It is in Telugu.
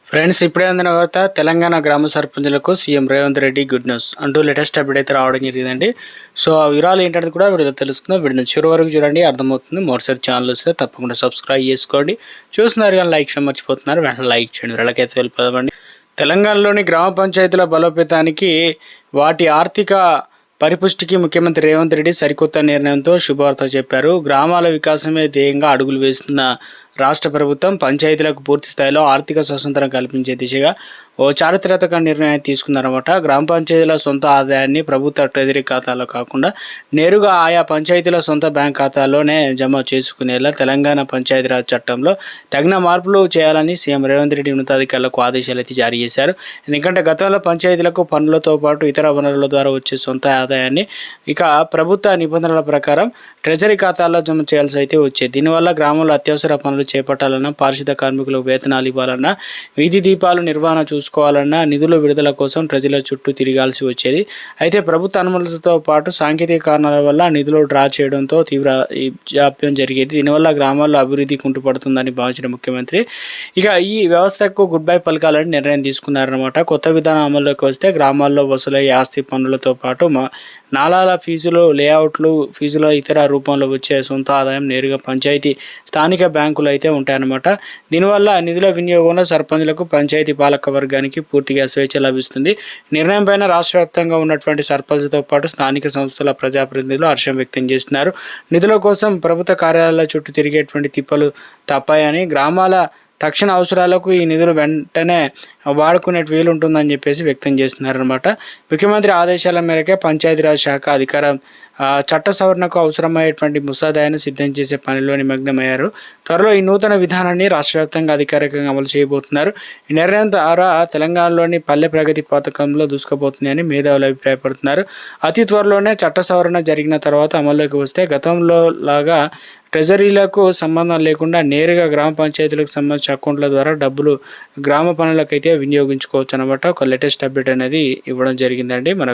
ఫ్రెండ్స్, ఇప్పుడే అందిన వార్త. తెలంగాణ గ్రామ సర్పంచులకు CM Revanth Reddy good news అంటూ లేటెస్ట్ అప్డేట్ అయితే రావడం జరిగిందండి. సో ఆ వివరాలు ఏంటనేది కూడా వీడియోలో తెలుసుకుందాం. వీడియోని చివరి వరకు చూడండి, అర్థమవుతుంది. మరోసారి ఛానల్ వస్తే తప్పకుండా సబ్స్క్రైబ్ చేసుకోండి. చూస్తున్నారు కానీ లైక్ చేయడం మర్చిపోతున్నారు, వెంటనే లైక్ చేయండి. వీళ్ళకైతే వెళ్ళిపోదామండి. తెలంగాణలోని గ్రామ పంచాయతీల బలోపేతానికి, వాటి ఆర్థిక పరిపుష్టికి ముఖ్యమంత్రి రేవంత్ రెడ్డి సరికొత్త నిర్ణయంతో శుభవార్త చెప్పారు. గ్రామాల వికాసమే ధ్యేయంగా అడుగులు వేస్తున్న రాష్ట్ర ప్రభుత్వం పంచాయతీలకు పూర్తి స్థాయిలో ఆర్థిక స్వతంత్రం కల్పించే దిశగా ఓ చారిత్రక నిర్ణయం తీసుకున్నారన్నమాట. గ్రామ పంచాయతీల సొంత ఆదాయాన్ని ప్రభుత్వ ట్రెజరీ ఖాతాలో కాకుండా నేరుగా ఆయా పంచాయతీల సొంత బ్యాంక్ ఖాతాలోనే జమ చేసుకునేలా తెలంగాణ పంచాయతీరాజ్ చట్టంలో తగిన మార్పులు చేయాలని సీఎం రేవంత్ రెడ్డి ఉన్నతాధికారులకు ఆదేశాలు అయితే జారీ చేశారు. ఎందుకంటే గతంలో పంచాయతీలకు పన్నులతో పాటు ఇతర వనరుల ద్వారా వచ్చే సొంత ఆదాయాన్ని ఇక ప్రభుత్వ నిబంధనల ప్రకారం ట్రెజరీ ఖాతాల్లో జమ చేయాల్సి అయితే వచ్చేది. దీనివల్ల గ్రామంలో అత్యవసర పనులు చేపట్టాలన్నా, పారిశుద్ధ కార్మికులకు వేతనాలు ఇవ్వాలన్నా, వీధి దీపాలు నిర్వహణ చూసుకోవాలన్నా నిధుల విడుదల కోసం ప్రజల చుట్టూ తిరగాల్సి వచ్చేది. అయితే ప్రభుత్వ అనుమతులతో పాటు సాంకేతిక కారణాల వల్ల నిధులు డ్రా చేయడంతో తీవ్ర జాప్యం జరిగేది. దీనివల్ల గ్రామాల్లో అభివృద్ధి కుంటుపడుతుందని భావించిన ముఖ్యమంత్రి ఇక ఈ వ్యవస్థకు గుడ్ బై పలకాలని నిర్ణయం తీసుకున్నారన్నమాట. కొత్త విధానం అమల్లోకి వస్తే గ్రామాల్లో వసూలయ్యే ఆస్తి పన్నులతో పాటు నాలాల ఫీజులు, లేఅవుట్లు ఫీజుల ఇతర రూపంలో వచ్చే సొంత ఆదాయం నేరుగా పంచాయతీ స్థానిక బ్యాంకులు అయితే ఉంటాయన్నమాట. దీనివల్ల నిధుల వినియోగంలో సర్పంచులకు, పంచాయతీ పాలక వర్గానికి పూర్తిగా స్వేచ్ఛ లభిస్తుంది. నిర్ణయం పైన రాష్ట్ర వ్యాప్తంగా ఉన్నటువంటి సర్పంచ్తో పాటు స్థానిక సంస్థల ప్రజాప్రతినిధులు హర్షం వ్యక్తం చేస్తున్నారు. నిధుల కోసం ప్రభుత్వ కార్యాలయాల చుట్టూ తిరిగేటువంటి తిప్పలు తప్పాయని, గ్రామాల తక్షణ అవసరాలకు ఈ నిధులు వెంటనే వాడుకునే వీలు ఉంటుందని చెప్పేసి వ్యక్తం చేస్తున్నారనమాట. ముఖ్యమంత్రి ఆదేశాల మేరకే పంచాయతీరాజ్ శాఖ అధికారం చట్ట సవరణకు అవసరమయ్యేటువంటి ముసాదాను సిద్ధం చేసే పనిలో నిమగ్నమయ్యారు. త్వరలో ఈ నూతన విధానాన్ని రాష్ట్ర వ్యాప్తంగా అధికారికంగా అమలు చేయబోతున్నారు. ఈ నిర్ణయం ద్వారా తెలంగాణలోని పల్లె ప్రగతి పథకంలో దూసుకుపోతుందని మేధావులు అభిప్రాయపడుతున్నారు. అతి త్వరలోనే చట్ట సవరణ జరిగిన తర్వాత అమల్లోకి వస్తే గతంలో లాగా ట్రెజరీలకు సంబంధం లేకుండా నేరుగా గ్రామ పంచాయతీలకు సంబంధించిన అకౌంట్ల ద్వారా డబ్బులు గ్రామ పనులకైతే వినియోగించుకోవచ్చు అనమాట. ఒక లేటెస్ట్ అప్డేట్ అనేది ఇవ్వడం జరిగిందండి మనకు.